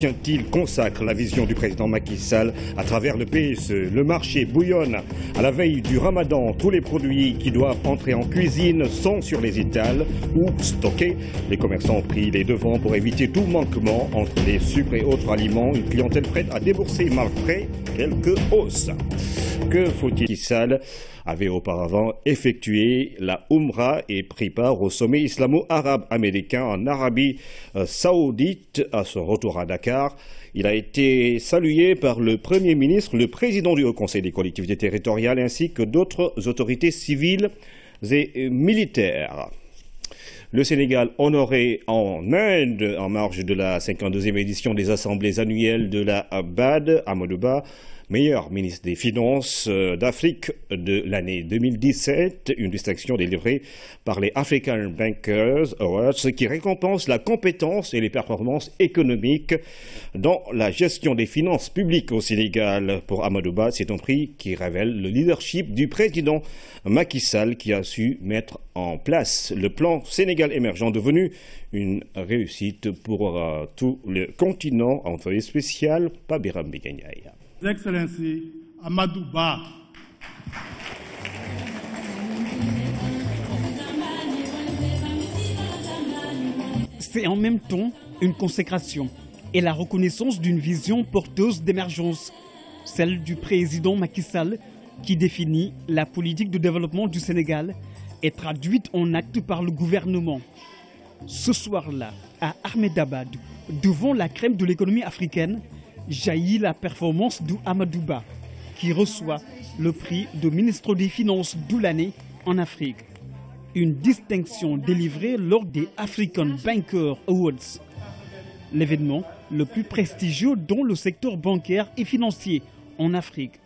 Il consacre la vision du président Macky Sall à travers le PSE. Le marché bouillonne à la veille du Ramadan. Tous les produits qui doivent entrer en cuisine sont sur les étals ou stockés. Les commerçants ont pris les devants pour éviter tout manquement entre les sucres et autres aliments. Une clientèle prête à débourser malgré quelques hausses. Que faut-il? Macky Sall avait auparavant effectué la Umrah et pris part au sommet islamo-arabe américain en Arabie saoudite. À son retour à Dakar, il a été salué par le Premier ministre, le président du Haut Conseil des collectivités territoriales ainsi que d'autres autorités civiles et militaires. Le Sénégal honoré en Inde en marge de la 52e édition des assemblées annuelles de la BAD, Amadou Ba, meilleur ministre des Finances d'Afrique de l'année 2017, une distinction délivrée par les African Bankers Awards qui récompense la compétence et les performances économiques dans la gestion des finances publiques au Sénégal. Pour Amadou Ba, c'est un prix qui révèle le leadership du président Macky Sall qui a su mettre en place le plan Sénégal émergent devenu une réussite pour tout le continent. Envoyé spécial Pabiram Biganyay. Excellency Amadou Ba. C'est en même temps une consécration et la reconnaissance d'une vision porteuse d'émergence, celle du président Macky Sall qui définit la politique de développement du Sénégal et traduite en actes par le gouvernement. Ce soir-là, à Ahmedabad, devant la crème de l'économie africaine, jaillit la performance d'Amadou Ba, qui reçoit le prix de ministre des Finances de l'année en Afrique. Une distinction délivrée lors des African Banker Awards. L'événement le plus prestigieux dans le secteur bancaire et financier en Afrique.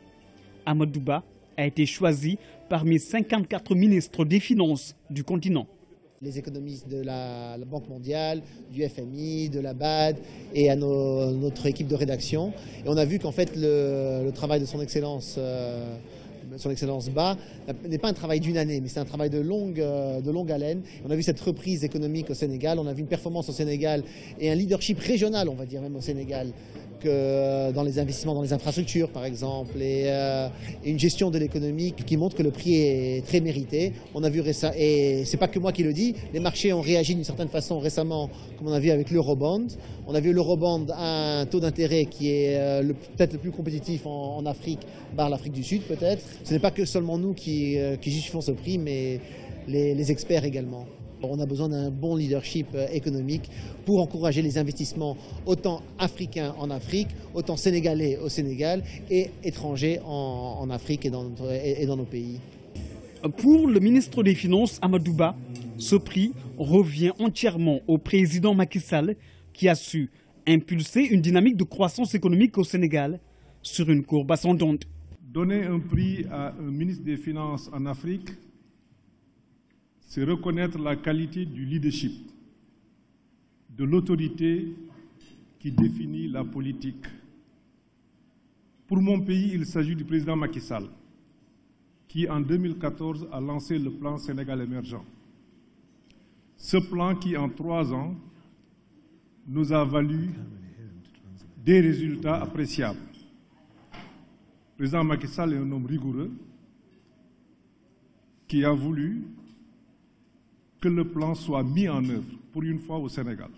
Amadou Ba a été choisi parmi 54 ministres des Finances du continent. Les économistes de la Banque mondiale, du FMI, de la BAD et à notre équipe de rédaction. Et on a vu qu'en fait le travail de son Excellence Ba n'est pas un travail d'une année, mais c'est un travail de longue haleine. On a vu cette reprise économique au Sénégal, on a vu une performance au Sénégal et un leadership régional, on va dire même au Sénégal, que dans les investissements dans les infrastructures par exemple et une gestion de l'économie qui montre que le prix est très mérité. On a vu récemment, et c'est pas que moi qui le dis, les marchés ont réagi d'une certaine façon récemment, comme on a vu avec l'Eurobond. On a vu l'Eurobond à un taux d'intérêt qui est peut-être le plus compétitif en Afrique, par l'Afrique du Sud peut-être. Ce n'est pas que seulement nous qui justifions ce prix, mais les experts également. On a besoin d'un bon leadership économique pour encourager les investissements autant africains en Afrique, autant sénégalais au Sénégal et étrangers en Afrique et dans nos pays. Pour le ministre des Finances Amadou Ba, ce prix revient entièrement au président Macky Sall qui a su impulser une dynamique de croissance économique au Sénégal sur une courbe ascendante. Donner un prix à un ministre des Finances en Afrique, c'est reconnaître la qualité du leadership, de l'autorité qui définit la politique. Pour mon pays, il s'agit du président Macky Sall, qui en 2014 a lancé le plan Sénégal émergent. Ce plan qui, en 3 ans, nous a valu des résultats appréciables. Le président Macky Sall est un homme rigoureux qui a voulu que le plan soit mis en œuvre, pour une fois au Sénégal.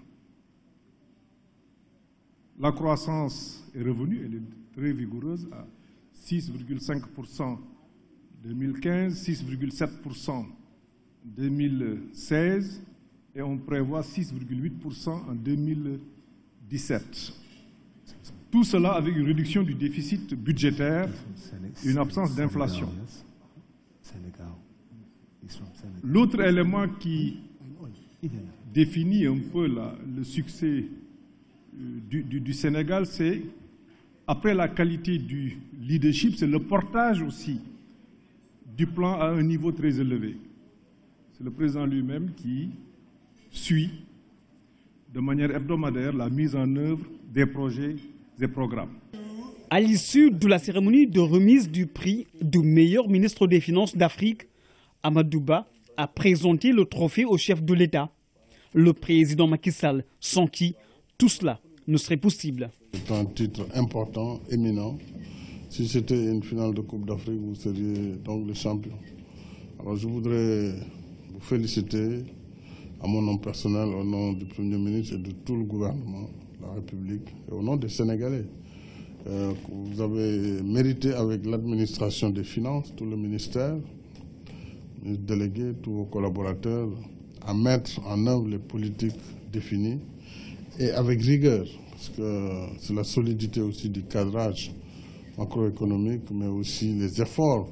La croissance est revenue, elle est très vigoureuse, à 6,5% en 2015, 6,7% en 2016, et on prévoit 6,8% en 2017. Tout cela avec une réduction du déficit budgétaire, une absence d'inflation. L'autre élément qui définit un peu le succès du Sénégal, c'est, après la qualité du leadership, c'est le portage aussi du plan à un niveau très élevé. C'est le président lui-même qui suit de manière hebdomadaire la mise en œuvre des projets et programmes. À l'issue de la cérémonie de remise du prix du meilleur ministre des Finances d'Afrique, Amadou Ba a présenté le trophée au chef de l'État, le président Macky Sall, sans qui tout cela ne serait possible. C'est un titre important, éminent. Si c'était une finale de Coupe d'Afrique, vous seriez donc le champion. Alors je voudrais vous féliciter à mon nom personnel, au nom du Premier ministre et de tout le gouvernement de la République et au nom des Sénégalais. Vous avez mérité avec l'administration des finances, tout le ministère, les délégués, tous vos collaborateurs, à mettre en œuvre les politiques définies et avec rigueur, parce que c'est la solidité aussi du cadrage macroéconomique, mais aussi les efforts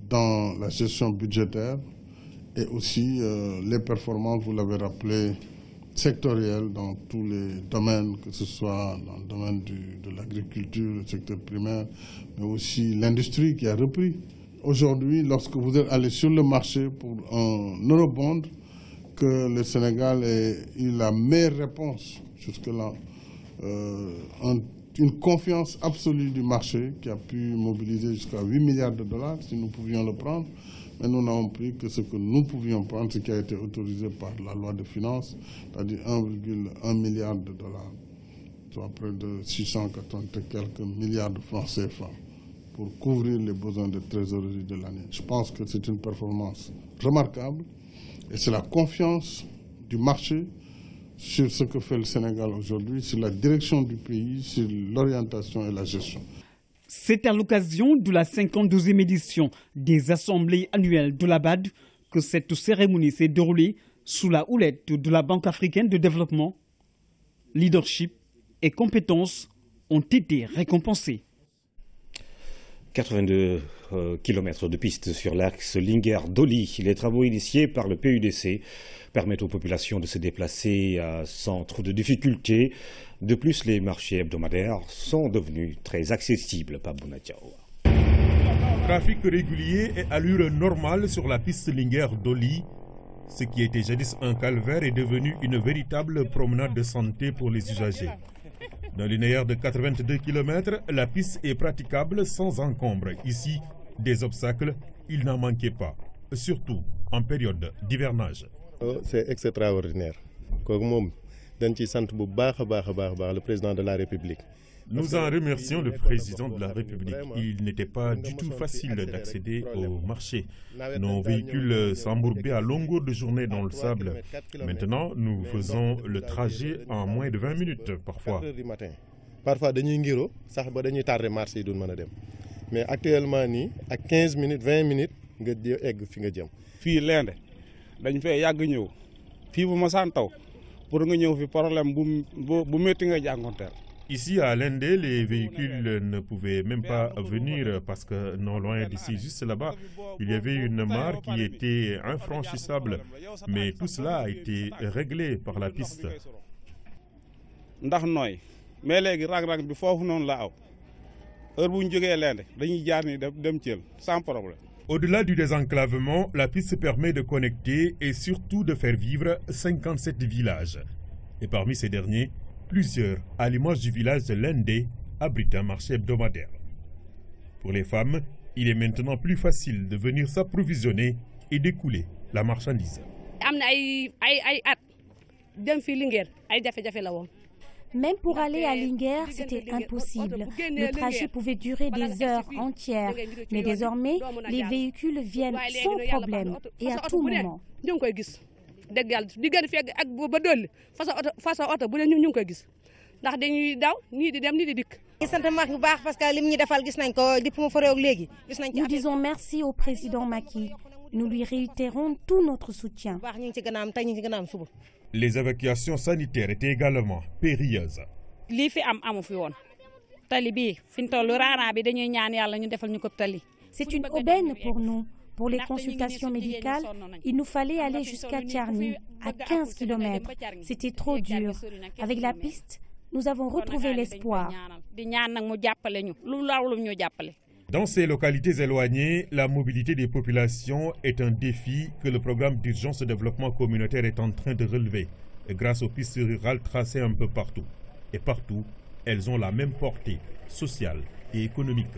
dans la gestion budgétaire et aussi les performances, vous l'avez rappelé, sectorielles dans tous les domaines, que ce soit dans le domaine de l'agriculture, le secteur primaire, mais aussi l'industrie qui a repris. Aujourd'hui, lorsque vous êtes allé sur le marché pour un eurobond, que le Sénégal ait eu la meilleure réponse jusque-là, une confiance absolue du marché qui a pu mobiliser jusqu'à 8 milliards de dollars si nous pouvions le prendre. Mais nous n'avons pris que ce que nous pouvions prendre, ce qui a été autorisé par la loi de finances, c'est-à-dire 1,1 milliard de dollars, soit près de 680 et quelques milliards de francs CFA, pour couvrir les besoins de trésorerie de l'année. Je pense que c'est une performance remarquable et c'est la confiance du marché sur ce que fait le Sénégal aujourd'hui, sur la direction du pays, sur l'orientation et la gestion. C'est à l'occasion de la 52e édition des assemblées annuelles de la BAD que cette cérémonie s'est déroulée sous la houlette de la Banque africaine de développement. Leadership et compétences ont été récompensés. 82 km de pistes sur l'axe Linguère-Doli. Les travaux initiés par le PUDC permettent aux populations de se déplacer sans trop de difficultés. De plus, les marchés hebdomadaires sont devenus très accessibles. Trafic régulier et allure normale sur la piste Linguère-Doli. Ce qui était jadis un calvaire est devenu une véritable promenade de santé pour les usagers. D'un linéaire de 82 km, la piste est praticable sans encombre. Ici, des obstacles, il n'en manquait pas, surtout en période d'hivernage. C'est extraordinaire. Le président de la République. Nous en remercions le président de la République. Il n'était pas du tout facile d'accéder au marché. Nos véhicules s'embourbaient à longueur de journée dans le sable. Maintenant, nous faisons le trajet en moins de 20 minutes parfois. Parfois, mais actuellement, à 15 minutes, 20 minutes, Ici à Lende, les véhicules ne pouvaient même pas venir parce que non loin d'ici, juste là-bas, il y avait une mare qui était infranchissable. Mais tout cela a été réglé par la piste. Au-delà du désenclavement, la piste permet de connecter et surtout de faire vivre 57 villages. Et parmi ces derniers, plusieurs, à l'image du village de Lende, abritent un marché hebdomadaire. Pour les femmes, il est maintenant plus facile de venir s'approvisionner et d'écouler la marchandise. Même pour aller à Linguère, c'était impossible. Le trajet pouvait durer des heures entières. Mais désormais, les véhicules viennent sans problème et à tout moment. Nous disons merci au président Macky. Nous lui réitérons tout notre soutien. Les évacuations sanitaires étaient également périlleuses. C'est une aubaine pour nous. Pour les consultations médicales, il nous fallait aller jusqu'à Tcharny, à 15 km. C'était trop dur. Avec la piste, nous avons retrouvé l'espoir. Dans ces localités éloignées, la mobilité des populations est un défi que le programme d'urgence de développement communautaire est en train de relever, grâce aux pistes rurales tracées un peu partout. Et partout, elles ont la même portée sociale et économique.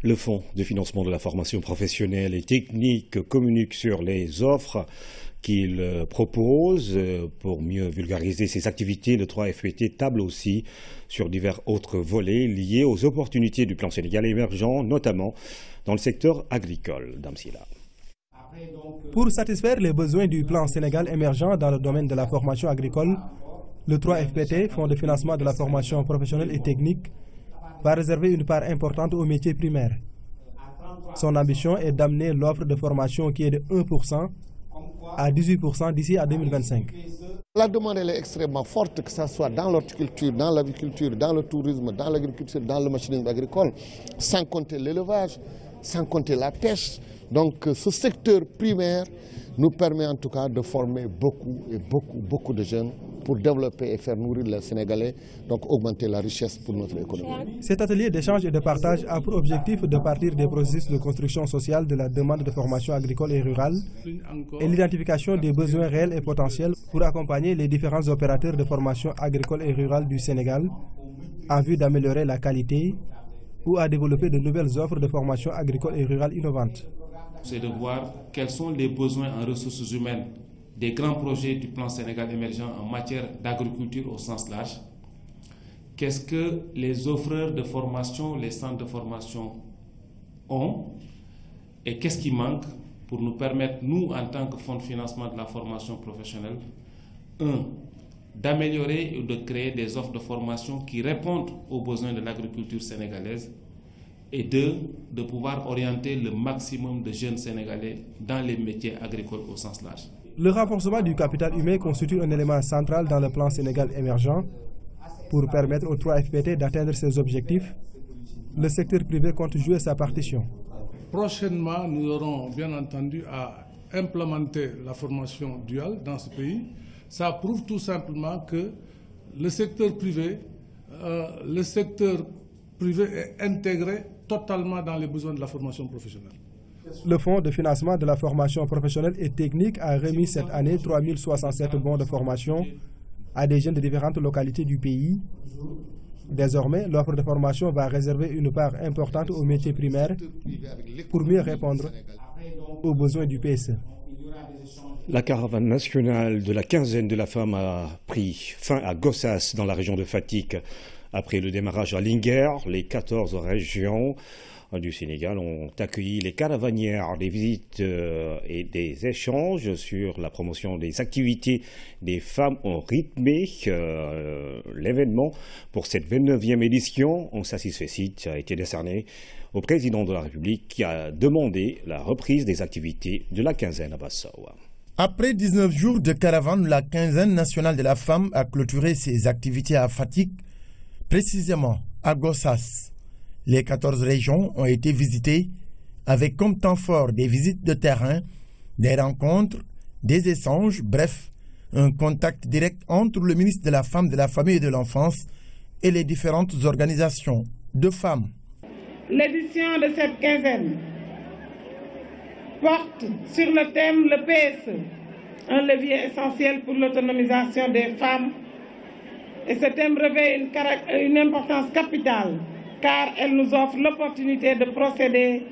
Le Fonds de financement de la formation professionnelle et technique communique sur les offres qu'il propose. Pour mieux vulgariser ses activités, le 3FPT table aussi sur divers autres volets liés aux opportunités du plan Sénégal émergent, notamment dans le secteur agricole. Damsila. Pour satisfaire les besoins du plan Sénégal émergent dans le domaine de la formation agricole, le 3FPT, Fonds de financement de la formation professionnelle et technique, va réserver une part importante aux métiers primaires. Son ambition est d'amener l'offre de formation qui est de 1% à 18% d'ici à 2025. La demande elle est extrêmement forte, que ce soit dans l'horticulture, dans l'agriculture, dans le tourisme, dans l'agriculture, dans le machinisme agricole, sans compter l'élevage, sans compter la pêche. Donc ce secteur primaire nous permet en tout cas de former beaucoup de jeunes pour développer et faire nourrir les Sénégalais, donc augmenter la richesse pour notre économie. Cet atelier d'échange et de partage a pour objectif de partir des processus de construction sociale de la demande de formation agricole et rurale et l'identification des besoins réels et potentiels pour accompagner les différents opérateurs de formation agricole et rurale du Sénégal en vue d'améliorer la qualité ou à développer de nouvelles offres de formation agricole et rurale innovantes. C'est de voir quels sont les besoins en ressources humaines des grands projets du plan Sénégal émergent en matière d'agriculture au sens large. Qu'est-ce que les offreurs de formation, les centres de formation ont et qu'est-ce qui manque pour nous permettre, nous, en tant que fonds de financement de la formation professionnelle, d'améliorer ou de créer des offres de formation qui répondent aux besoins de l'agriculture sénégalaise et de pouvoir orienter le maximum de jeunes Sénégalais dans les métiers agricoles au sens large. Le renforcement du capital humain constitue un élément central dans le plan Sénégal émergent. Pour permettre au 3FPT d'atteindre ses objectifs, le secteur privé compte jouer sa partition. Prochainement, nous aurons bien entendu à implémenter la formation duale dans ce pays. Ça prouve tout simplement que le secteur privé est intégré totalement dans les besoins de la formation professionnelle. Le Fonds de financement de la formation professionnelle et technique a remis cette année 3067 bons de formation à des jeunes de différentes localités du pays. Désormais, l'offre de formation va réserver une part importante aux métiers primaires pour mieux répondre aux besoins du PSE. La caravane nationale de la quinzaine de la femme a pris fin à Gossas dans la région de Fatick. Après le démarrage à Linguère, les 14 régions du Sénégal ont accueilli les caravanières, des visites et des échanges sur la promotion des activités des femmes ont rythmé l'événement. Pour cette 29e édition, un satisfecit a été décerné au président de la République qui a demandé la reprise des activités de la quinzaine à Bassau. Après 19 jours de caravane, la quinzaine nationale de la femme a clôturé ses activités à Fatick, précisément à Gossas. Les 14 régions ont été visitées avec comme temps fort des visites de terrain, des rencontres, des échanges, bref, un contact direct entre le ministre de la Femme, de la Famille et de l'Enfance et les différentes organisations de femmes. L'édition de cette quinzaine porte sur le thème le PSE, un levier essentiel pour l'autonomisation des femmes. Et ce thème revêt une importance capitale car elle nous offre l'opportunité de procéder,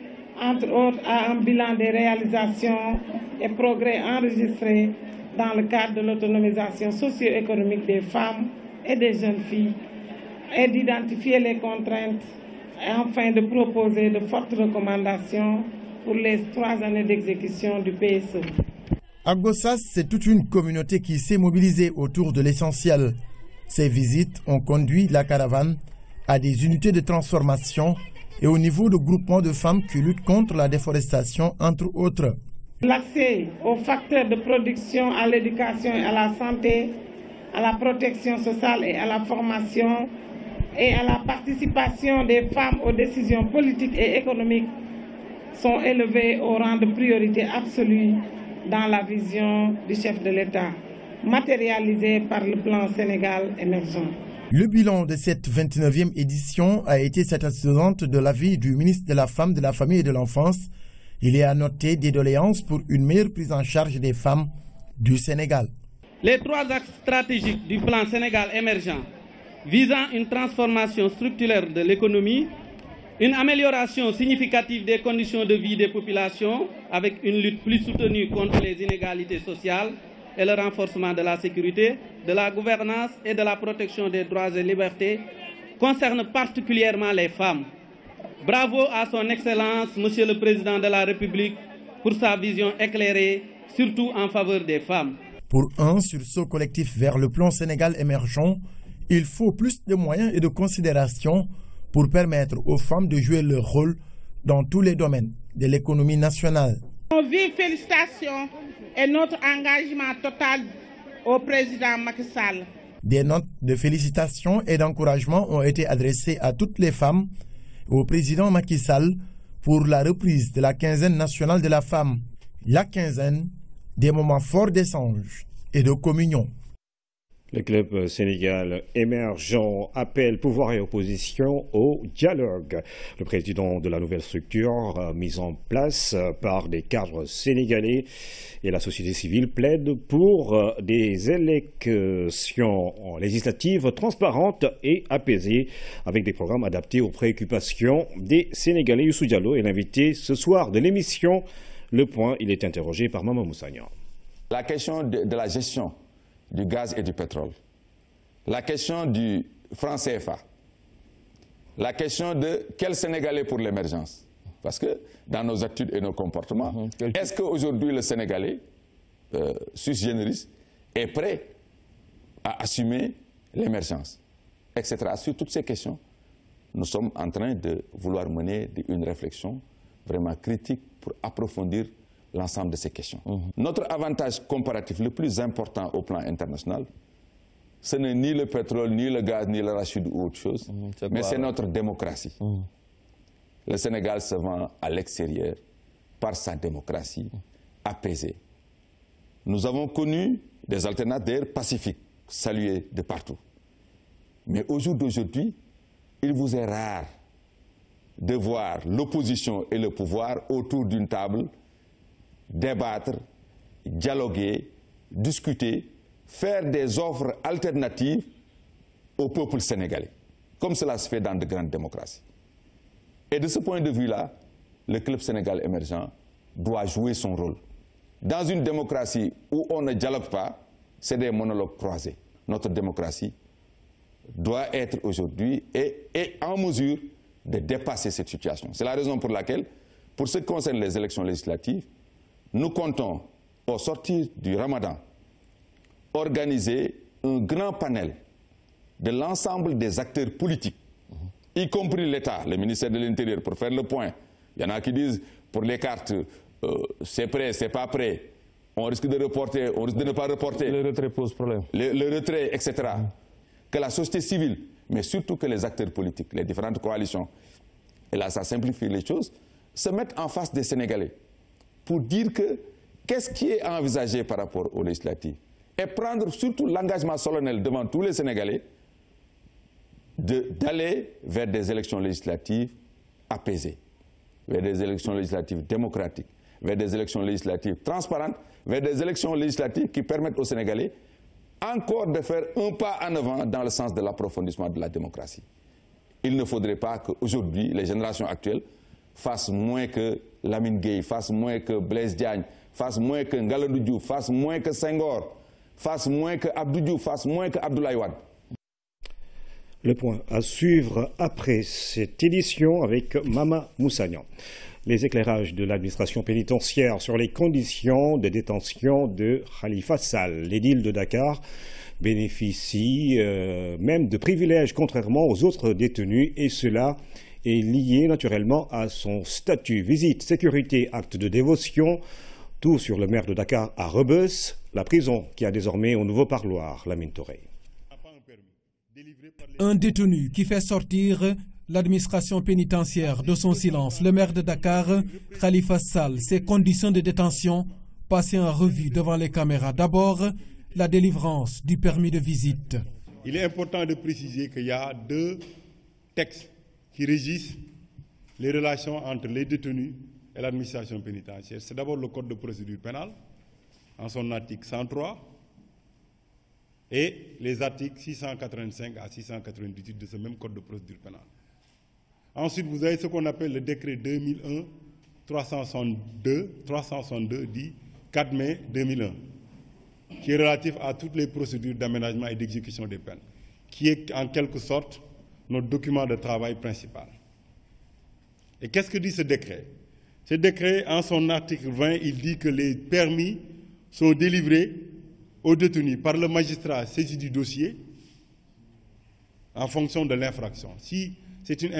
entre autres, à un bilan des réalisations et progrès enregistrés dans le cadre de l'autonomisation socio-économique des femmes et des jeunes filles et d'identifier les contraintes et enfin de proposer de fortes recommandations pour les 3 années d'exécution du PSE. À Gossas, c'est toute une communauté qui s'est mobilisée autour de l'essentiel. Ces visites ont conduit la caravane à des unités de transformation et au niveau de groupements de femmes qui luttent contre la déforestation, entre autres. L'accès aux facteurs de production, à l'éducation et à la santé, à la protection sociale et à la formation et à la participation des femmes aux décisions politiques et économiques sont élevés au rang de priorité absolue dans la vision du chef de l'État, matérialisée par le plan Sénégal émergent. Le bilan de cette 29e édition a été satisfaisant de l'avis du ministre de la Femme, de la Famille et de l'Enfance. Il est à noter des doléances pour une meilleure prise en charge des femmes du Sénégal. Les 3 axes stratégiques du plan Sénégal émergent visant une transformation structurelle de l'économie, Une amélioration significative des conditions de vie des populations avec une lutte plus soutenue contre les inégalités sociales et le renforcement de la sécurité, de la gouvernance et de la protection des droits et libertés concerne particulièrement les femmes. Bravo à son Excellence, Monsieur le Président de la République, pour sa vision éclairée, surtout en faveur des femmes. Pour un sursaut collectif vers le plan Sénégal émergent, il faut plus de moyens et de considération pour permettre aux femmes de jouer leur rôle dans tous les domaines de l'économie nationale. Nos vives félicitations et notre engagement total au président Macky Sall. Des notes de félicitations et d'encouragement ont été adressées à toutes les femmes et au président Macky Sall pour la reprise de la quinzaine nationale de la femme. La quinzaine, des moments forts d'échange et de communion. Le club Sénégal émergent appelle pouvoir et opposition au dialogue. Le président de la nouvelle structure mise en place par des cadres sénégalais et la société civile plaide pour des élections législatives transparentes et apaisées avec des programmes adaptés aux préoccupations des Sénégalais. Youssou Diallo est l'invité ce soir de l'émission Le Point. Il est interrogé par Mama Moussagnan. La question de la gestion du gaz et du pétrole, la question du franc CFA, la question de quel Sénégalais pour l'émergence. Parce que dans nos attitudes et nos comportements, est-ce qu'aujourd'hui le Sénégalais, sui generis, est prêt à assumer l'émergence, etc. Sur toutes ces questions, nous sommes en train de vouloir mener une réflexion vraiment critique pour approfondir l'ensemble de ces questions. Notre avantage comparatif le plus important au plan international, ce n'est ni le pétrole, ni le gaz, ni l'arachide ou autre chose, mais c'est notre démocratie. Le Sénégal se vend à l'extérieur par sa démocratie apaisée. Nous avons connu des alternatives pacifiques, saluées de partout. Mais au jour d'aujourd'hui, il vous est rare de voir l'opposition et le pouvoir autour d'une table débattre, dialoguer, discuter, faire des offres alternatives au peuple sénégalais, comme cela se fait dans de grandes démocraties. Et de ce point de vue-là, le club Sénégal émergent doit jouer son rôle. Dans une démocratie où on ne dialogue pas, c'est des monologues croisés. Notre démocratie doit être aujourd'hui et en mesure de dépasser cette situation. C'est la raison pour laquelle, pour ce qui concerne les élections législatives, nous comptons, au sortir du Ramadan, organiser un grand panel de l'ensemble des acteurs politiques, y compris l'État, le ministère de l'Intérieur, pour faire le point. Il y en a qui disent, pour les cartes, c'est prêt, c'est pas prêt, on risque de reporter, on risque de ne pas reporter. Le retrait pose problème. Le retrait, etc. Que la société civile, mais surtout que les acteurs politiques, les différentes coalitions, et là ça simplifie les choses, se mettent en face des Sénégalais pour dire que qu'est-ce qui est envisagé par rapport aux législatives et prendre surtout l'engagement solennel devant tous les Sénégalais d'aller vers des élections législatives apaisées, vers des élections législatives démocratiques, vers des élections législatives transparentes, vers des élections législatives qui permettent aux Sénégalais encore de faire un pas en avant dans le sens de l'approfondissement de la démocratie. Il ne faudrait pas qu'aujourd'hui, les générations actuelles fassent moins que Lamine Gueye, fassent moins que Blaise Diagne, fassent moins que Ngalandou Diouf, fassent moins que Senghor, fassent moins que Abdou Diouf, fassent moins que Abdoulaye Wade. Le point à suivre après cette édition avec Mama Moussagnan. Les éclairages de l'administration pénitentiaire sur les conditions de détention de Khalifa Sall. L'édile de Dakar bénéficie même de privilèges contrairement aux autres détenus et cela est lié naturellement à son statut. Visite, sécurité, acte de dévotion, tout sur le maire de Dakar à Rebeuss, la prison qui a désormais un nouveau parloir, Lamine Touré. Un détenu qui fait sortir l'administration pénitentiaire de son silence. Le maire de Dakar, Khalifa Sall, ses conditions de détention passées en revue devant les caméras. D'abord, la délivrance du permis de visite. Il est important de préciser qu'il y a deux textes qui régissent les relations entre les détenus et l'administration pénitentiaire. C'est d'abord le Code de procédure pénale, en son article 103, et les articles 685 à 698 de ce même Code de procédure pénale. Ensuite, vous avez ce qu'on appelle le décret 2001-362 dit 4 mai 2001, qui est relatif à toutes les procédures d'aménagement et d'exécution des peines, qui est en quelque sorte notre document de travail principal. Et qu'est-ce que dit ce décret? Ce décret, en son article 20, il dit que les permis sont délivrés aux détenus par le magistrat saisi du dossier en fonction de l'infraction. Si c'est une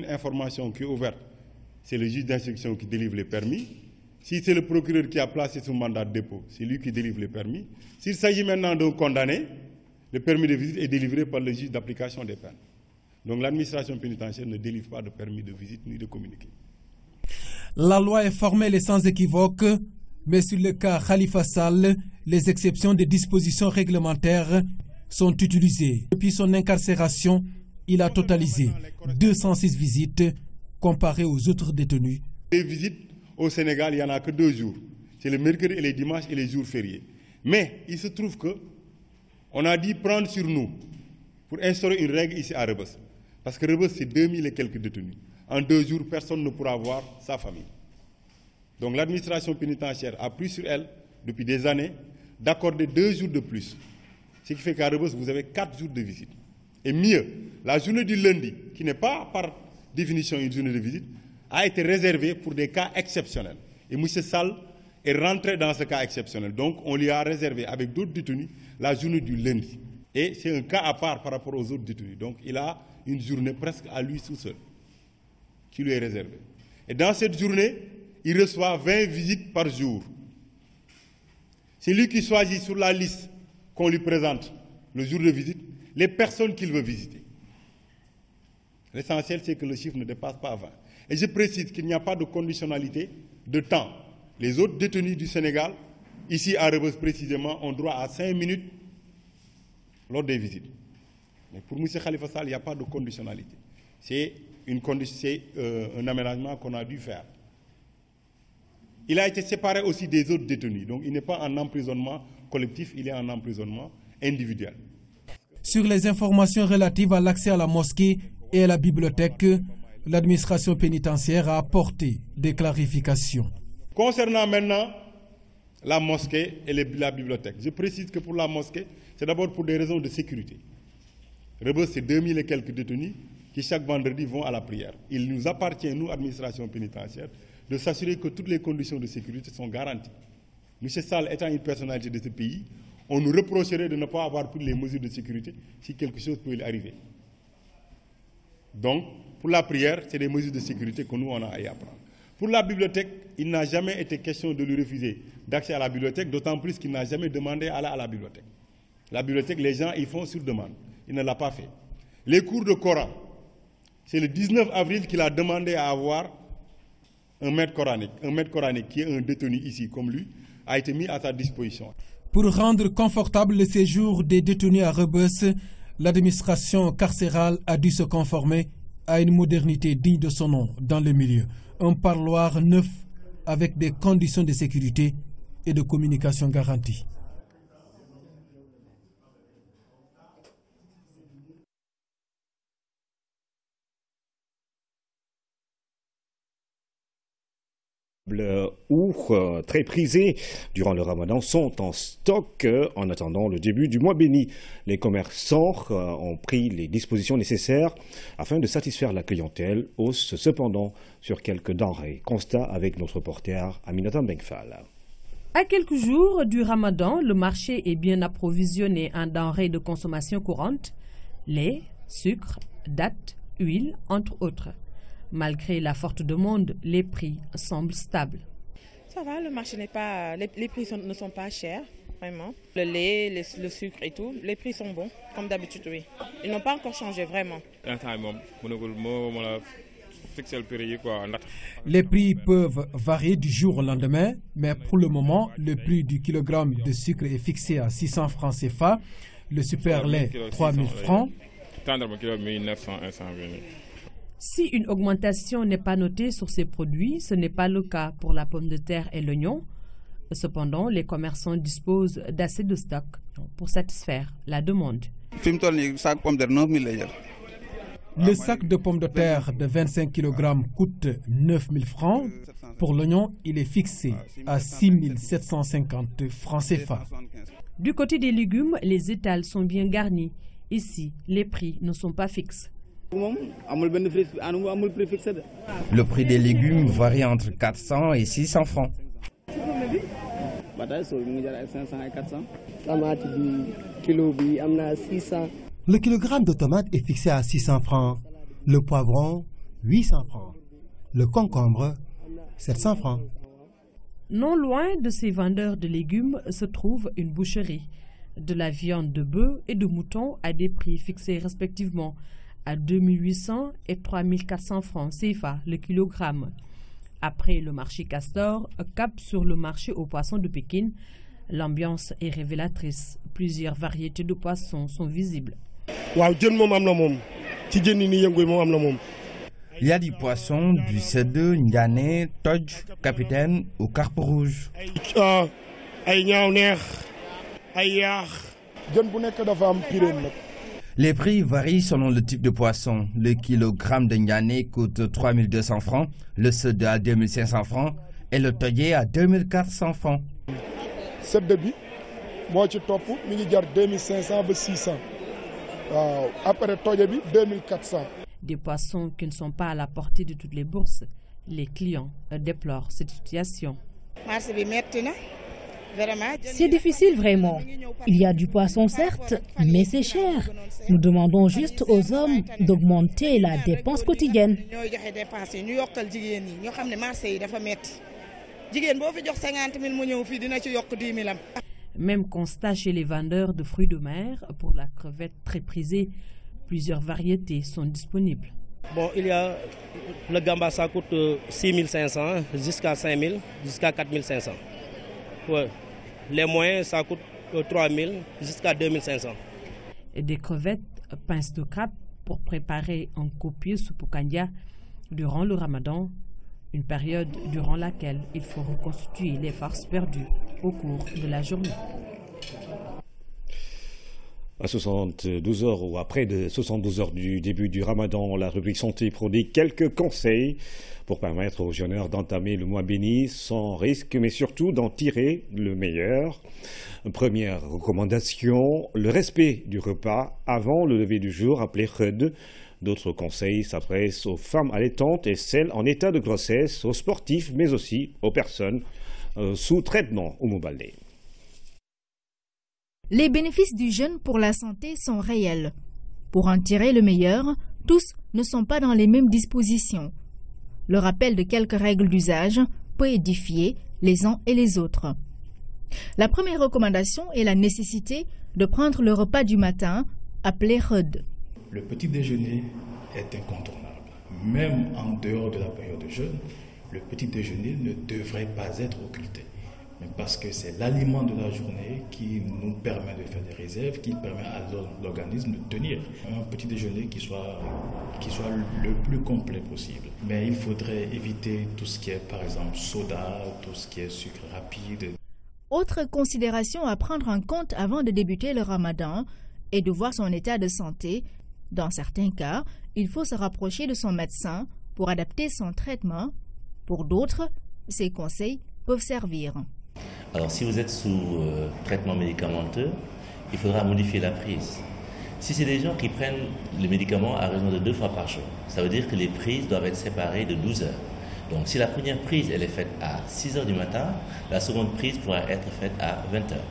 information qui est ouverte, c'est le juge d'instruction qui délivre les permis. Si c'est le procureur qui a placé son mandat de dépôt, c'est lui qui délivre les permis. S'il s'agit maintenant d'un condamné, le permis de visite est délivré par le juge d'application des peines. Donc l'administration pénitentiaire ne délivre pas de permis de visite ni de communiqué. La loi est formelle et sans équivoque, mais sur le cas Khalifa Sall, les exceptions des dispositions réglementaires sont utilisées. Depuis son incarcération, il a totalisé 206 visites comparées aux autres détenus. Les visites au Sénégal, il n'y en a que 2 jours. C'est le mercredi et les dimanches et les jours fériés. Mais il se trouve qu'on a dit prendre sur nous pour instaurer une règle ici à Rebeuss. Parce que Rebeuss, c'est 2000 et quelques détenus. En 2 jours, personne ne pourra voir sa famille. Donc l'administration pénitentiaire a pris sur elle, depuis des années, d'accorder 2 jours de plus. Ce qui fait qu'à Rebeuss, vous avez 4 jours de visite. Et mieux, la journée du lundi, qui n'est pas par définition une journée de visite, a été réservée pour des cas exceptionnels. Et M. Sall est rentré dans ce cas exceptionnel. Donc on lui a réservé, avec d'autres détenus, la journée du lundi. Et c'est un cas à part par rapport aux autres détenus. Donc il a une journée presque à lui tout seul, qui lui est réservée. Et dans cette journée, il reçoit 20 visites par jour. C'est lui qui choisit sur la liste qu'on lui présente le jour de visite, les personnes qu'il veut visiter. L'essentiel, c'est que le chiffre ne dépasse pas 20. Et je précise qu'il n'y a pas de conditionnalité de temps. Les autres détenus du Sénégal, ici à Rebeuss précisément, ont droit à 5 minutes lors des visites. Mais pour M. Khalifa Sall, il n'y a pas de conditionnalité. C'est un aménagement qu'on a dû faire. Il a été séparé aussi des autres détenus. Donc il n'est pas en emprisonnement collectif, il est en emprisonnement individuel. Sur les informations relatives à l'accès à la mosquée et à la bibliothèque, l'administration pénitentiaire a apporté des clarifications. Concernant maintenant la mosquée et la bibliothèque, je précise que pour la mosquée, c'est d'abord pour des raisons de sécurité. Rebeuss, c'est 2000 et quelques détenus qui chaque vendredi vont à la prière. Il nous appartient, nous, administration pénitentiaire, de s'assurer que toutes les conditions de sécurité sont garanties. M. Sall étant une personnalité de ce pays, on nous reprocherait de ne pas avoir pris les mesures de sécurité si quelque chose peut lui arriver. Donc, pour la prière, c'est des mesures de sécurité que nous, on a à y apprendre. Pour la bibliothèque, il n'a jamais été question de lui refuser d'accès à la bibliothèque, d'autant plus qu'il n'a jamais demandé à aller à la bibliothèque. La bibliothèque, les gens y font sur demande. Il ne l'a pas fait. Les cours de Coran, c'est le 19 avril qu'il a demandé à avoir un maître coranique. Un maître coranique qui est un détenu ici comme lui, a été mis à sa disposition. Pour rendre confortable le séjour des détenus à Rebeuss, l'administration carcérale a dû se conformer à une modernité digne de son nom dans le milieu. Un parloir neuf avec des conditions de sécurité et de communication garanties. Ou très prisés durant le ramadan sont en stock en attendant le début du mois béni. Les commerçants ont pris les dispositions nécessaires afin de satisfaire la clientèle, hausse cependant sur quelques denrées. Constat avec notre reporter Aminata Bengfal. À quelques jours du ramadan, le marché est bien approvisionné en denrées de consommation courante, lait, sucre, dattes, huile, entre autres. Malgré la forte demande, les prix semblent stables. Ça va, le marché n'est pas... Les prix ne sont pas chers, vraiment. Le lait, le sucre et tout, les prix sont bons, comme d'habitude, oui. Ils n'ont pas encore changé, vraiment. Les prix peuvent varier du jour au lendemain, mais pour le moment, le prix du kilogramme de sucre est fixé à 600 francs CFA, le super lait 3000 francs. Si une augmentation n'est pas notée sur ces produits, ce n'est pas le cas pour la pomme de terre et l'oignon. Cependant, les commerçants disposent d'assez de stocks pour satisfaire la demande. Le sac de pommes de terre de 25 kg coûte 9 000 francs. Pour l'oignon, il est fixé à 6 750 francs CFA. Du côté des légumes, les étals sont bien garnis. Ici, les prix ne sont pas fixes. Le prix des légumes varie entre 400 et 600 francs. Le kilogramme de tomates est fixé à 600 francs. Le poivron, 800 francs. Le concombre, 700 francs. Non loin de ces vendeurs de légumes se trouve une boucherie. De la viande de bœuf et de mouton à des prix fixés respectivement à 2 800 et 3 400 francs CFA le kilogramme. Après le marché Castor, cap sur le marché aux poissons de Pékin, l'ambiance est révélatrice. Plusieurs variétés de poissons sont visibles. Il y a du poisson, du cédeux, ndiané, todj, capitaine ou carpe rouge. Les prix varient selon le type de poisson. Le kilogramme de ndiané coûte 3 200 francs, le cédeux à 2 500 francs et le todjé à 2 400 francs. Des poissons qui ne sont pas à la portée de toutes les bourses. Les clients déplorent cette situation. C'est difficile vraiment. Il y a du poisson certes, mais c'est cher. Nous demandons juste aux hommes d'augmenter la dépense quotidienne. Même constat chez les vendeurs de fruits de mer. Pour la crevette très prisée, plusieurs variétés sont disponibles. Bon, il y a le gamba, ça coûte 6 500 jusqu'à 5 000, jusqu'à 4 500. Ouais. Les moyens, ça coûte 3 000 jusqu'à 2 500. Et des crevettes, pinces de crabe pour préparer un copieux soupe kandia durant le ramadan, une période durant laquelle il faut reconstituer les forces perdues au cours de la journée. À 72 heures ou après de 72 heures du début du ramadan, la rubrique santé prodigue quelques conseils pour permettre aux jeûneurs d'entamer le mois béni sans risque, mais surtout d'en tirer le meilleur. Première recommandation, le respect du repas avant le lever du jour, appelé khud. D'autres conseils s'adressent aux femmes allaitantes et celles en état de grossesse, aux sportifs, mais aussi aux personnes sous traitement au Moubalé. Les bénéfices du jeûne pour la santé sont réels. Pour en tirer le meilleur, tous ne sont pas dans les mêmes dispositions. Le rappel de quelques règles d'usage peut édifier les uns et les autres. La première recommandation est la nécessité de prendre le repas du matin, appelé khud. Le petit déjeuner est incontournable. Même en dehors de la période de jeûne, le petit déjeuner ne devrait pas être occulté. Mais parce que c'est l'aliment de la journée qui nous permet de faire des réserves, qui permet à l'organisme de tenir un petit déjeuner qui soit le plus complet possible. Mais il faudrait éviter tout ce qui est, par exemple, soda, tout ce qui est sucre rapide. Autre considération à prendre en compte avant de débuter le ramadan est de voir son état de santé. Dans certains cas, il faut se rapprocher de son médecin pour adapter son traitement. Pour d'autres, ces conseils peuvent servir. Alors, si vous êtes sous traitement médicamenteux, il faudra modifier la prise. Si c'est des gens qui prennent le médicament à raison de 2 fois par jour, ça veut dire que les prises doivent être séparées de 12 heures. Donc, si la première prise elle est faite à 6 heures du matin, la seconde prise pourra être faite à 20 heures.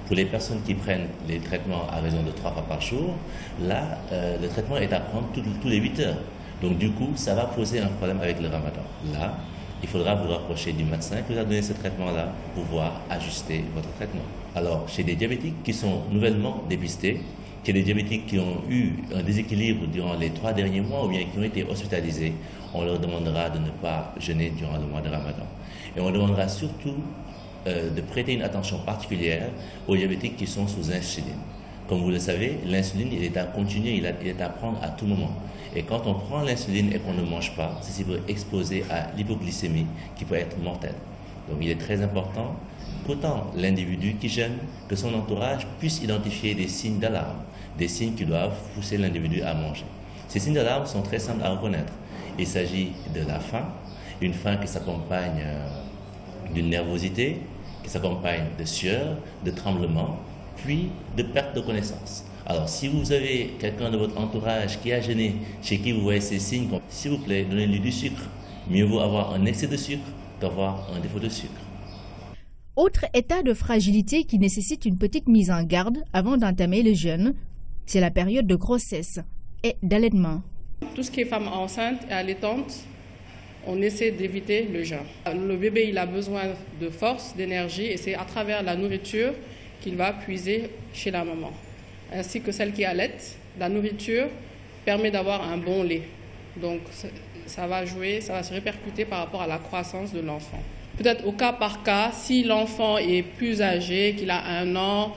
Pour les personnes qui prennent les traitements à raison de 3 fois par jour, là, le traitement est à prendre tous les 8 heures. Donc, du coup, ça va poser un problème avec le ramadan. Là, il faudra vous rapprocher du médecin qui vous a donné ce traitement-là pour pouvoir ajuster votre traitement. Alors, chez des diabétiques qui sont nouvellement dépistés, chez des diabétiques qui ont eu un déséquilibre durant les 3 derniers mois ou bien qui ont été hospitalisés, on leur demandera de ne pas jeûner durant le mois de Ramadan. Et on demandera surtout de prêter une attention particulière aux diabétiques qui sont sous insuline. Comme vous le savez, l'insuline, il est à continuer, il est à prendre à tout moment. Et quand on prend l'insuline et qu'on ne mange pas, ceci peut exposer à l'hypoglycémie qui peut être mortelle. Donc il est très important qu'autant l'individu qui jeûne, que son entourage puisse identifier des signes d'alarme, des signes qui doivent pousser l'individu à manger. Ces signes d'alarme sont très simples à reconnaître. Il s'agit de la faim, une faim qui s'accompagne d'une nervosité, qui s'accompagne de sueur, de tremblements, puis de perte de connaissance. Alors, si vous avez quelqu'un de votre entourage qui a jeûné, chez qui vous voyez ces signes, s'il vous plaît, donnez-lui du sucre. Mieux vaut avoir un excès de sucre qu'avoir un défaut de sucre. Autre état de fragilité qui nécessite une petite mise en garde avant d'entamer le jeûne, c'est la période de grossesse et d'allaitement. Tout ce qui est femme enceinte et allaitante, on essaie d'éviter le jeûne. Le bébé, il a besoin de force, d'énergie, et c'est à travers la nourriture qu'il va puiser chez la maman. Ainsi que celle qui allaite, la nourriture permet d'avoir un bon lait. Donc ça va se répercuter par rapport à la croissance de l'enfant. Peut-être au cas par cas, si l'enfant est plus âgé, qu'il a 1 an,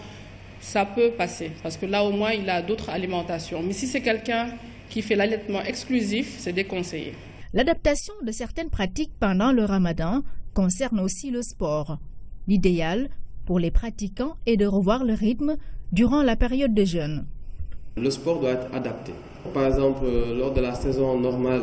ça peut passer, parce que là au moins il a d'autres alimentations. Mais si c'est quelqu'un qui fait l'allaitement exclusif, c'est déconseillé. L'adaptation de certaines pratiques pendant le ramadan concerne aussi le sport. L'idéal pour les pratiquants est de revoir le rythme durant la période de jeûne. Le sport doit être adapté. Par exemple, lors de la saison normale,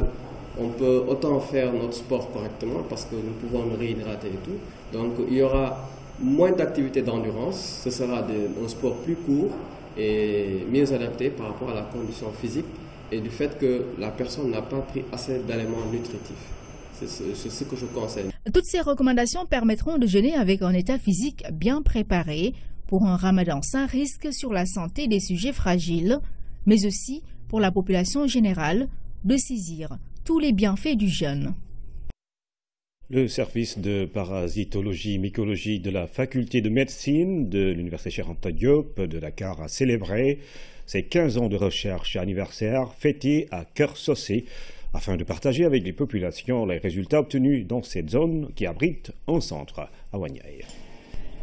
on peut autant faire notre sport correctement parce que nous pouvons nous réhydrater et tout. Donc il y aura moins d'activités d'endurance, ce sera un sport plus court et mieux adapté par rapport à la condition physique et du fait que la personne n'a pas pris assez d'éléments nutritifs. C'est ce que je conseille. Toutes ces recommandations permettront de jeûner avec un état physique bien préparé pour un ramadan sans risque sur la santé des sujets fragiles, mais aussi pour la population générale de saisir tous les bienfaits du jeûne. Le service de parasitologie mycologie de la faculté de médecine de l'université Cheikh Anta Diop de Dakar a célébré ses 15 ans de recherche anniversaire fêtés à Keur Socé afin de partager avec les populations les résultats obtenus dans cette zone qui abrite un centre à Wanyai.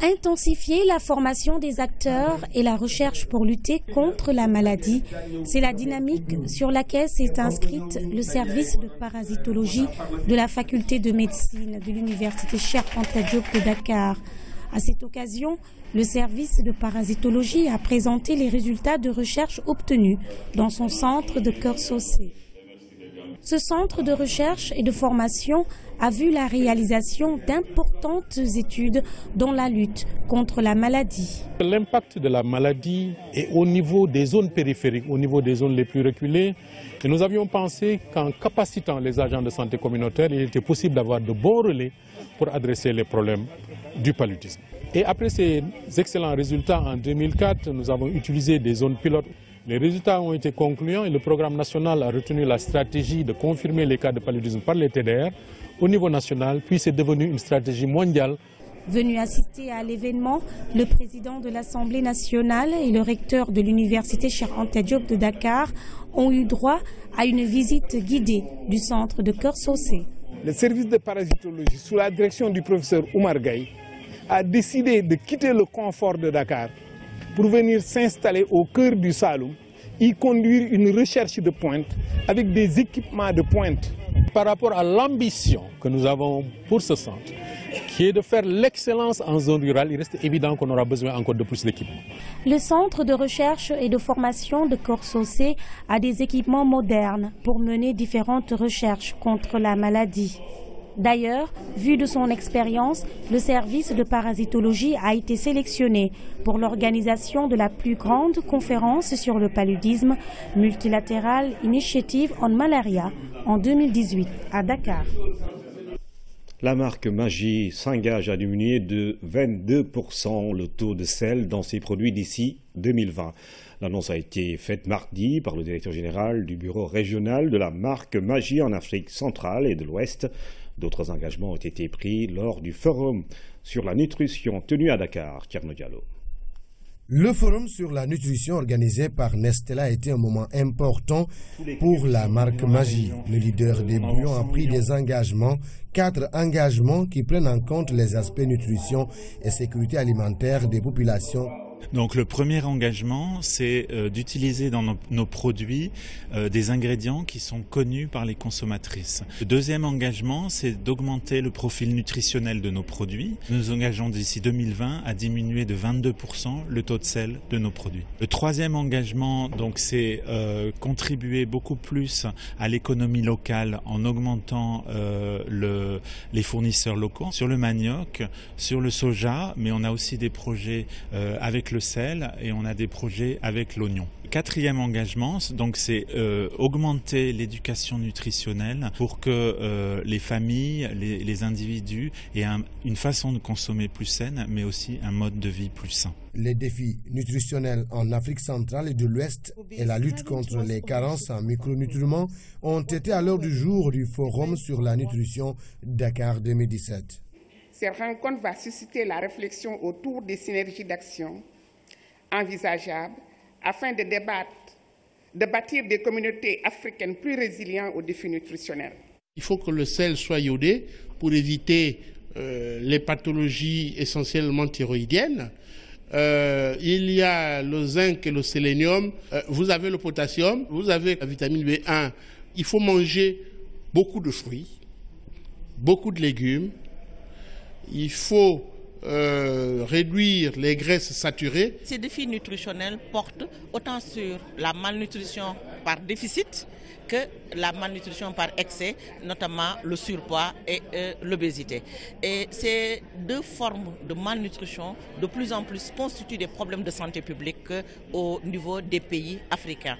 Intensifier la formation des acteurs et la recherche pour lutter contre la maladie, c'est la dynamique sur laquelle s'est inscrite le service de parasitologie de la faculté de médecine de l'université Cheikh Anta Diop de Dakar. À cette occasion, le service de parasitologie a présenté les résultats de recherche obtenus dans son centre de Keur Socé. Ce centre de recherche et de formation a vu la réalisation d'importantes études dans la lutte contre la maladie. L'impact de la maladie est au niveau des zones périphériques, au niveau des zones les plus reculées. Et nous avions pensé qu'en capacitant les agents de santé communautaire, il était possible d'avoir de bons relais pour adresser les problèmes du paludisme. Et après ces excellents résultats, en 2004, nous avons utilisé des zones pilotes. Les résultats ont été concluants et le programme national a retenu la stratégie de confirmer les cas de paludisme par les TDR au niveau national, puis c'est devenu une stratégie mondiale. Venu assister à l'événement, le président de l'Assemblée nationale et le recteur de l'université Cheikh Anta Diop de Dakar ont eu droit à une visite guidée du centre de Keur Socé. Le service de parasitologie, sous la direction du professeur Oumar Gaye, a décidé de quitter le confort de Dakar pour venir s'installer au cœur du Saloum, y conduire une recherche de pointe avec des équipements de pointe. Par rapport à l'ambition que nous avons pour ce centre, qui est de faire l'excellence en zone rurale, il reste évident qu'on aura besoin encore de plus d'équipements. Le centre de recherche et de formation de Keur Socé a des équipements modernes pour mener différentes recherches contre la maladie. D'ailleurs, vu de son expérience, le service de parasitologie a été sélectionné pour l'organisation de la plus grande conférence sur le paludisme, Multilateral Initiative on Malaria, en 2018 à Dakar. La marque Maggi s'engage à diminuer de 22% le taux de sel dans ses produits d'ici 2020. L'annonce a été faite mardi par le directeur général du bureau régional de la marque Maggi en Afrique centrale et de l'Ouest. D'autres engagements ont été pris lors du forum sur la nutrition tenu à Dakar. Thierno Diallo. Le forum sur la nutrition organisé par Nestela a été un moment important pour la marque Maggi. Le leader des bouillons a pris des engagements, 4 engagements qui prennent en compte les aspects nutrition et sécurité alimentaire des populations Donc le premier engagement, c'est d'utiliser dans nos produits des ingrédients qui sont connus par les consommatrices. Le deuxième engagement, c'est d'augmenter le profil nutritionnel de nos produits. Nous nous engageons d'ici 2020 à diminuer de 22% le taux de sel de nos produits. Le troisième engagement, donc, c'est contribuer beaucoup plus à l'économie locale en augmentant les fournisseurs locaux sur le manioc, sur le soja, mais on a aussi des projets avec le sel et on a des projets avec l'oignon. Quatrième engagement, donc, c'est augmenter l'éducation nutritionnelle pour que les familles, les individus aient une façon de consommer plus saine, mais aussi un mode de vie plus sain. Les défis nutritionnels en Afrique centrale et de l'Ouest et la lutte contre les carences en micronutriments ont été à l'heure du jour du Forum sur la nutrition Dakar 2017. Cette rencontre va susciter la réflexion autour des synergies d'action envisageables afin de bâtir des communautés africaines plus résilientes aux défis nutritionnels. Il faut que le sel soit iodé pour éviter les pathologies essentiellement thyroïdiennes. Il y a le zinc et le sélénium, vous avez le potassium, vous avez la vitamine B1. Il faut manger beaucoup de fruits, beaucoup de légumes. Il faut réduire les graisses saturées. Ces défis nutritionnels portent autant sur la malnutrition par déficit que la malnutrition par excès, notamment le surpoids et l'obésité. Et ces deux formes de malnutrition de plus en plus constituent des problèmes de santé publique au niveau des pays africains.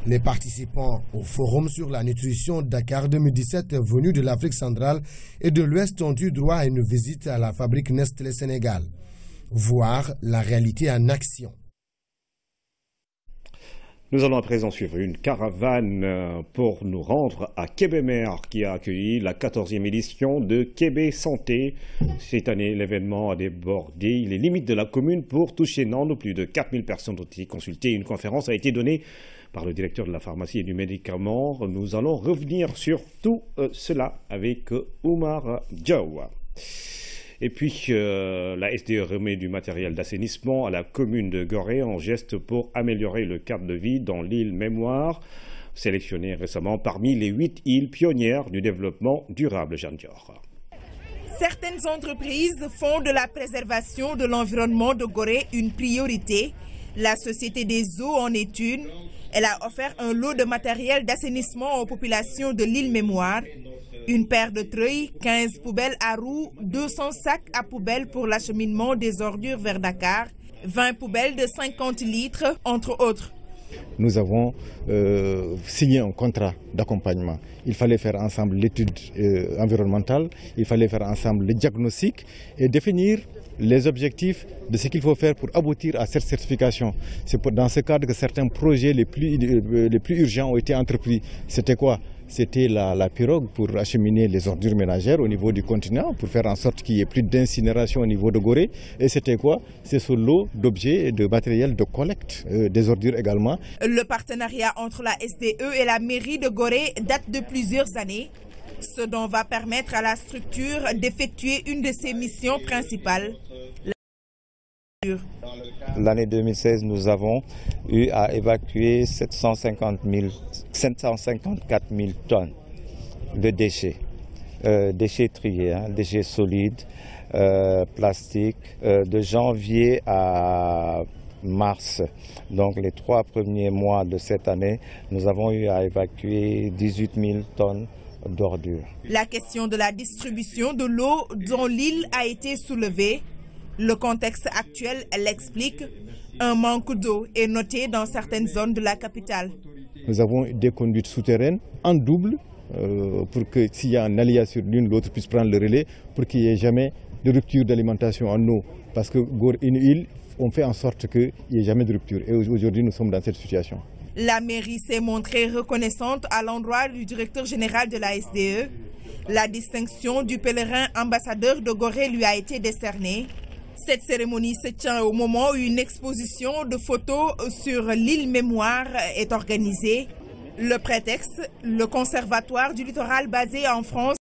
Les participants au Forum sur la nutrition Dakar 2017 venus de l'Afrique centrale et de l'Ouest ont eu droit à une visite à la fabrique Nestlé Sénégal. Voir la réalité en action. Nous allons à présent suivre une caravane pour nous rendre à Kébémer qui a accueilli la 14e édition de Kébé Santé. Cette année, l'événement a débordé les limites de la commune pour toucher Nantes. Plus de 4000 personnes ont été consultées. Une conférence a été donnée par le directeur de la pharmacie et du médicament. Nous allons revenir sur tout cela avec Oumar Diawa. Et puis, la SDE remet du matériel d'assainissement à la commune de Gorée en geste pour améliorer le cadre de vie dans l'île Mémoire, sélectionnée récemment parmi les 8 îles pionnières du développement durable. Jeanne Dior. Certaines entreprises font de la préservation de l'environnement de Gorée une priorité. La Société des eaux en est une. Elle a offert un lot de matériel d'assainissement aux populations de l'île Mémoire. Une paire de treuils, 15 poubelles à roues, 200 sacs à poubelles pour l'acheminement des ordures vers Dakar, 20 poubelles de 50 litres, entre autres. Nous avons signé un contrat d'accompagnement. Il fallait faire ensemble l'étude environnementale, il fallait faire ensemble le diagnostic et définir les objectifs de ce qu'il faut faire pour aboutir à cette certification. C'est dans ce cadre que certains projets les plus urgents ont été entrepris. C'était quoi? C'était la pirogue pour acheminer les ordures ménagères au niveau du continent, pour faire en sorte qu'il n'y ait plus d'incinération au niveau de Gorée. Et c'était quoi? C'est ce lot d'objets et de matériel de collecte des ordures également. Le partenariat entre la SDE et la mairie de Gorée date de plusieurs années, ce dont va permettre à la structure d'effectuer une de ses missions principales. L'année 2016, nous avons eu à évacuer 754 000 tonnes de déchets, déchets triés, déchets solides, plastiques, de janvier à mars. Donc les 3 premiers mois de cette année, nous avons eu à évacuer 18 000 tonnes d'ordures. La question de la distribution de l'eau dont l'île a été soulevée. Le contexte actuel l'explique. Un manque d'eau est noté dans certaines zones de la capitale. Nous avons des conduites souterraines en double pour que s'il y a un aléa sur l'une, l'autre puisse prendre le relais pour qu'il n'y ait jamais de rupture d'alimentation en eau. Parce que une île, on fait en sorte qu'il n'y ait jamais de rupture. Et aujourd'hui, nous sommes dans cette situation. La mairie s'est montrée reconnaissante à l'endroit du directeur général de la SDE. La distinction du pèlerin ambassadeur de Gorée lui a été décernée. Cette cérémonie se tient au moment où une exposition de photos sur l'île Mémoire est organisée. Le prétexte, le conservatoire du littoral basé en France